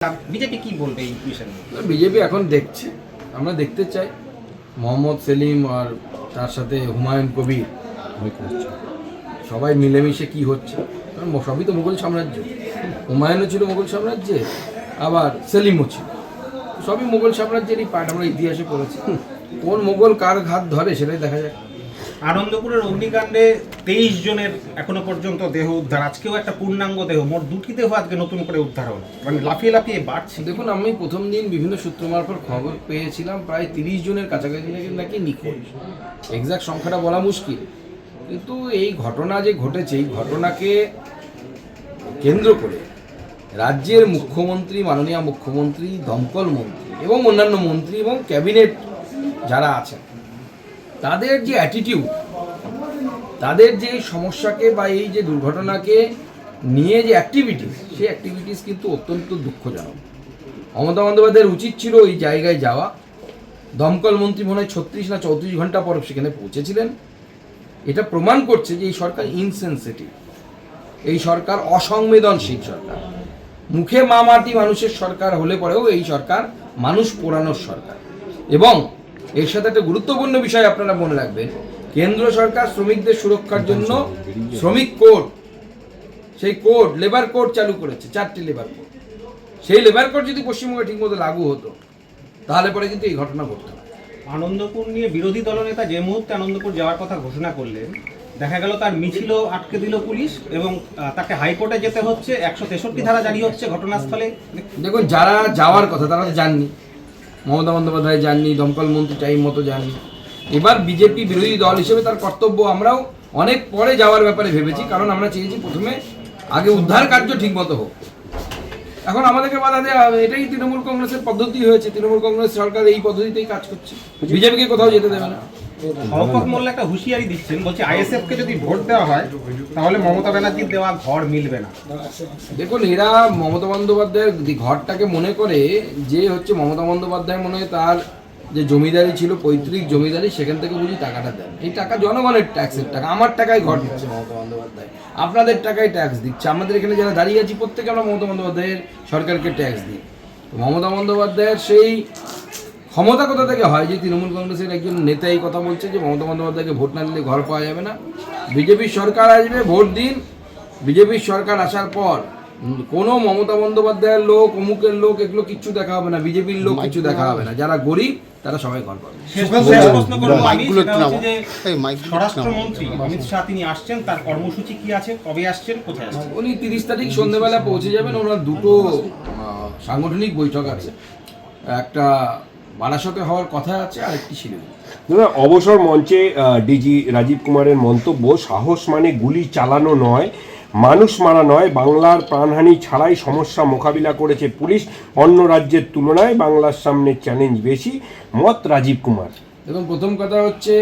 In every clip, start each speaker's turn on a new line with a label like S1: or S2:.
S1: BJP কি বলবে এই বিষয়ে?
S2: বিজেপি এখন দেখছে, আমরা দেখতে চাই মোহাম্মদ সেলিম আর তার সাথে হুমায়ুন কবির সবাই মিলেমিশে কি হচ্ছে। কারণ সবই তো মুঘল সাম্রাজ্য, হুমায়ুনও ছিল মুঘল সাম্রাজ্যে, আবার সেলিমও ছিল, সবই মুঘল সাম্রাজ্যেরই পার্ট। আমরা ইতিহাসে পড়েছি, কোন মুঘল কার ঘাত ধরে সেটাই দেখা যায়।
S1: আনন্দপুরের অগ্নিকাণ্ডে 23 জনের এখনো পর্যন্ত দেহ উদ্ধার, আজকেও একটা পূর্ণাঙ্গ দেহ, মোট 2টি দেহ আজকে নতুন করে উদ্ধার হলো, মানে লাফিয়ে লাফিয়ে বাড়ছে।
S2: দেখুন, আমি প্রথম দিন বিভিন্ন সূত্র মারফত খবর পেয়েছিলাম প্রায় 30 জনের কাছাকাছি নাকি নিখোঁজ। এক্সাক্ট সংখ্যাটা বলা মুশকিল, কিন্তু এই ঘটনা যে ঘটেছে, এই ঘটনাকে কেন্দ্র করে রাজ্যের মুখ্যমন্ত্রী, মাননীয় মুখ্যমন্ত্রী, দমকল মন্ত্রী এবং অন্যান্য মন্ত্রী এবং ক্যাবিনেট যারা আছেন, তাদের যে অ্যাটিটিউড, তাদের যে সমস্যাকে বা এই যে দুর্ঘটনাকে নিয়ে যে অ্যাক্টিভিটিস, সেই অ্যাক্টিভিটিস কিন্তু অত্যন্ত দুঃখজনক। মমতা বন্দ্যোপাধ্যায়ের উচিত ছিল ওই জায়গায় যাওয়া। দমকল মন্ত্রী মনে হয় 36 না 34 ঘন্টা পর সেখানে পৌঁছেছিলেন। এটা প্রমাণ করছে যে এই সরকার ইনসেনসিটিভ, এই সরকার অসংবেদনশীল সরকার। মুখে মাটি মানুষের সরকার হলে পরেও এই সরকার মানুষ পোড়ানোর সরকার। এবং এর সাথে একটা গুরুত্বপূর্ণ বিষয় আপনারা মনে রাখবেন, কেন্দ্র সরকার শ্রমিকদের সুরক্ষার জন্য শ্রমিক কোড, সেই কোড লেবার কোড চালু করেছে, 4টি লেবার কোড। সেই লেবার কোড যদি পশ্চিমবঙ্গে ঠিকমতো লাগু হতো তাহলে পরে কিন্তু এই ঘটনা ঘটতো না।
S1: আনন্দপুর নিয়ে বিরোধী দলনেতা যে মুহূর্তে আনন্দপুর যাওয়ার কথা ঘোষণা করলেন, দেখা গেল তার মিছিল আটকে দিল পুলিশ এবং তাকে হাইকোর্টে যেতে হচ্ছে, 163 ধারা জারি হচ্ছে ঘটনাস্থলে।
S2: দেখুন, যারা যাওয়ার কথা তারা তো যাননি, মমতা বন্দ্যোপাধ্যায় যাননি, দমকল মন্ত্রী টাইম মতো যাননি। এবার বিজেপি বিরোধী দল হিসেবে তার কর্তব্য, আমরাও অনেক পরে যাওয়ার ব্যাপারে ভেবেছি, কারণ আমরা চেয়েছি প্রথমে আগে উদ্ধার কার্য ঠিক মতো হোক। এখন আমাদেরকে বাধা দেওয়া হবে, এটাই তৃণমূল কংগ্রেসের পদ্ধতি হয়েছে। তৃণমূল কংগ্রেস সরকার এই পদ্ধতিতেই কাজ করছে, বিজেপিকে কোথাও যেতে দেবে না।
S1: শওকত মোল্লা একটা হুঁশিয়ারি দিচ্ছেন, বলছে আইএসএফ কে যদি ভোট দেওয়া হয় তাহলে মমতা ব্যানার্জির দেওয়া ঘর মিলবে না।
S2: দেখুন, এরা মমতা বন্দ্যোপাধ্যায়ের ঘরটাকে মনে করে যে হচ্ছে মমতা বন্দ্যোপাধ্যায় মনে হয় তার যে জমিদারি ছিল, পৈতৃক জমিদারি, সেখান থেকে বুঝি টাকাটা দেন। এই টাকা জনগণের ট্যাক্সের টাকা, আমার টাকায় ঘর দিচ্ছে মমতা বন্দ্যোপাধ্যায়, আপনাদের টাকায় ট্যাক্স দিচ্ছে। আমাদের এখানে যারা দাঁড়িয়ে আছি প্রত্যেকে আমরা মমতা বন্দ্যোপাধ্যায়ের সরকারকে ট্যাক্স দিই। মমতা বন্দ্যোপাধ্যায়ের সেই ক্ষমতা কোথা থেকে হয় যে তৃণমূল কংগ্রেসের একজন নেতা এই কথা বলছে যে মমতা বন্দ্যোপাধ্যায়কে ভোট না দিলে ঘর পাওয়া যাবে না? বিজেপির সরকার আসবে, ভোট দিন। বিজেপির সরকার আসার পর কোনো মমতা বন্দ্যোপাধ্যায়ের লোক, অমুকের লোক, এগুলো কিচ্ছু দেখা হবে না, বিজেপির লোক কিছু দেখা হবে না। যারা গরিব তারা সবাই ঘর পাবে।
S1: স্বরাষ্ট্রমন্ত্রী অমিত শাহ তিনি আসছেন, তার কর্মসূচি কি আছে, কবে আসছেন, কোথায় আসছেন?
S2: উনি 30 তারিখ সন্ধ্যেবেলা পৌঁছে যাবেন। ওনার দুটো সাংগঠনিক বৈঠক আছে, একটা বারাসতে হওয়ার কথা আছে, আর একটি শিলিগুড়ি।
S3: অবসর মঞ্চে ডিজি রাজীব কুমারের মন্তব্য, সাহস মানে গুলি চালানো নয়, মানুষ মারা নয়, বাংলার প্রাণহানি ছাড়াই সমস্যা মোকাবিলা করেছে পুলিশ, অন্য রাজ্যের তুলনায় বাংলার সামনে চ্যালেঞ্জ বেশি, মত রাজীব কুমার।
S2: এবং প্রথম কথা হচ্ছে,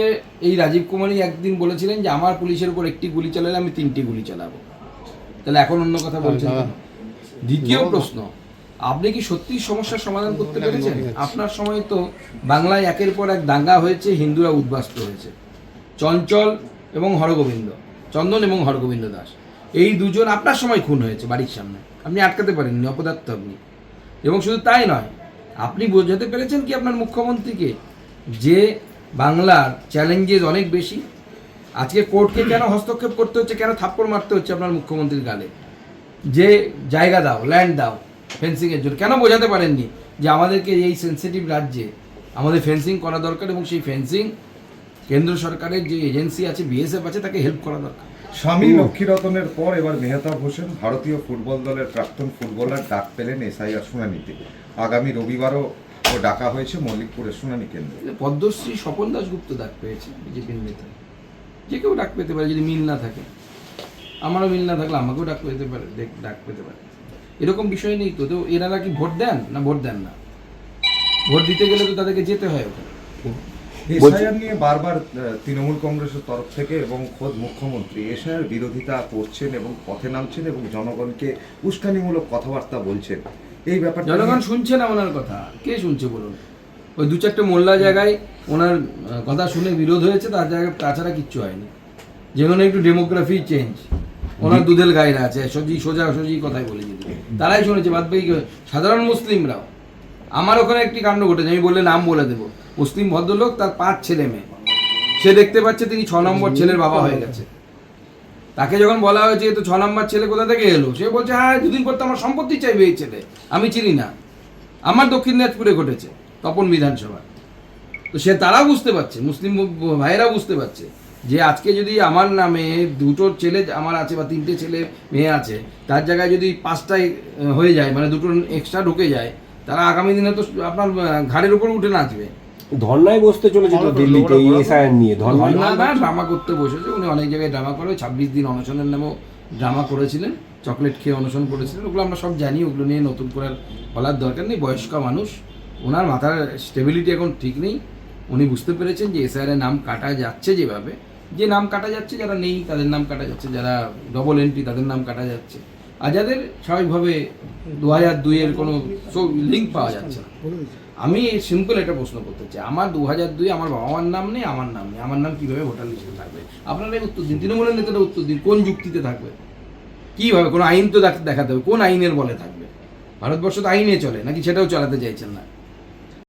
S2: এই রাজীব কুমারই একদিন বলেছিলেন যে আমার পুলিশের উপর একটি গুলি চালালে আমি 3টি গুলি চালাবো। তাহলে এখন অন্য কথা বলছেন। দ্বিতীয় প্রশ্ন, আপনি কি সত্যি সমস্যার সমাধান করতে পেরেছেন? আপনার সময় তো বাংলায় একের পর এক দাঙ্গা হয়েছে, হিন্দুরা উদ্বাস্ত হয়েছে। চঞ্চল এবং হরগোবিন্দ, চন্দন এবং হরগোবিন্দ দাস, এই দুজন আপনার সময় খুন হয়েছে বাড়ির সামনে, আপনি আটকাতে পারেননি, অপদার্থ আপনি। এবং শুধু তাই নয়, আপনি বোঝাতে পেরেছেন কি আপনার মুখ্যমন্ত্রীকে যে বাংলার চ্যালেঞ্জেস অনেক বেশি? আজকে কোর্টকে কেন হস্তক্ষেপ করতে হচ্ছে, কেন থাপ্পড় মারতে হচ্ছে আপনার মুখ্যমন্ত্রীর গালে? যে জায়গা দাও, ল্যান্ড দাও ফেন্সিংয়ের জন্য, কেন বোঝাতে পারেননি যে আমাদেরকে এই সেন্সিটিভ রাজ্যে আমাদের ফেন্সিং করা দরকার এবং সেই ফেন্সিং কেন্দ্র সরকারের যে এজেন্সি আছে, বিএসএফ আছে, তাকে হেল্প করা দরকার।
S4: স্বামী লক্ষ্মীরতনের পর এবার মেহতাব হোসেন, ভারতীয় ফুটবল দলের প্রাক্তন ফুটবলার, ডাক পেলেন এসআইআর শুনানিতে। আগামী রবিবারও ডাকা হয়েছে মল্লিকপুরের শুনানি কেন্দ্রে।
S2: পদ্মশ্রী স্বপন দাশগুপ্ত ডাক পেয়েছে, বিজেপির নেতা। যে কেউ ডাক পেতে পারে যদি মিল না থাকে, আমারও মিল না থাকলে আমাকেও ডাক পেতে পারে, ডাক পেতে পারে, এরকম বিষয় নেই তো। তো এনারা কি ভোট দেন না ভোট দেন না? ভোট দিতে গেলে তো তাদেরকে যেতে হয় ওখানে।
S4: এসআইআর নিয়ে বারবার তৃণমূল কংগ্রেসের তরফ থেকে এবং খোদ মুখ্যমন্ত্রী এসআইআর বিরোধিতা করছেন এবং পথে নামছেন এবং জনগণকে উস্কানিমূলক কথাবার্তা বলছেন। এই ব্যাপারটা
S2: জনগণ শুনছে না ওনার কথা। কে শুনছে বলুন? ওই 2-4টে মোল্লা জায়গায় ওনার কথা শুনে বিরোধ হয়েছে, তার জায়গায় তাছাড়া কিচ্ছু হয়নি। যেমন একটু ডেমোগ্রাফি চেঞ্জ, ওনার দুধেল গায়েরা আছে সোজাসুজি কথাই বলে দিত, তারাই শুনেছে, বাদ বাকি সাধারণ মুসলিমরাও। আমার ওখানে একটি কাণ্ড ঘটেছে, আমি বললে নাম বলে দেবো। মুসলিম ভদ্রলোক, তার 5 ছেলে মেয়ে, সে দেখতে পাচ্ছে তিনি 6 নম্বর ছেলের বাবা হয়ে গেছে। তাকে যখন বলা হয়েছে তো 6 নম্বর ছেলে কোথা থেকে এলো, সে বলছে হ্যাঁ 2 দিন পর তো আমার সম্পত্তি চাইবে এই ছেলে, আমি চিনি না, আমার দক্ষিণ দিনাজপুরে ঘটেছে তপন বিধানসভা। তো সে তারা বুঝতে পারছে, মুসলিম ভাইয়েরা বুঝতে পারছে যে আজকে যদি আমার নামে 2টো ছেলে আমার আছে বা 3টে ছেলে মেয়ে আছে, তার জায়গায় যদি 5টাই হয়ে যায়, মানে 2টো এক্সট্রা ঢুকে যায়, তারা আগামী দিনে তো আপনার ঘাড়ের উপর উঠে নাচবে।
S3: ধর্নায় বসতে চলেছে তো দিল্লিতে এই এসআইআর নিয়ে, ধর্নায়
S2: ড্রামা করতে বসেছে উনি, অনেক জায়গায় ড্রামা করে, 26 দিন অনশনের নামেও ড্রামা করেছিলেন, চকলেট খেয়ে অনশন করেছিলেন, ওগুলো আমরা সব জানি, ওগুলো নিয়ে নতুন করে বলার দরকার নেই। বয়স্ক মানুষ, ওনার মাথার স্টেবিলিটি এখন ঠিক নেই, উনি বুঝতে পেরেছেন যে এসআইআর এর নাম কাটা যাচ্ছে, যেভাবে যে নাম কাটা যাচ্ছে, যারা নেই তাদের নাম কাটা যাচ্ছে, যারা ডবল এন্ট্রি তাদের নাম কাটা যাচ্ছে, আর যাদের স্বাভাবিকভাবে 2002 এর কোনো লিঙ্ক পাওয়া যাচ্ছে না। আমি সিম্পল একটা প্রশ্ন করতে চাই, আমার 2002 আমার বাবা মার নাম নেই, আমার নাম নেই, আমার নাম কীভাবে ভোটার লিস্টে থাকবে? আপনারা উত্তর দিন, তৃণমূলের নেতারা উত্তর দিন, কোন যুক্তিতে থাকবে, কীভাবে? কোনো আইন তো দেখাতে হবে, কোন আইনের বলে থাকবে? ভারতবর্ষ তো আইনে চলে নাকি, সেটাও চালাতে চাইছেন না।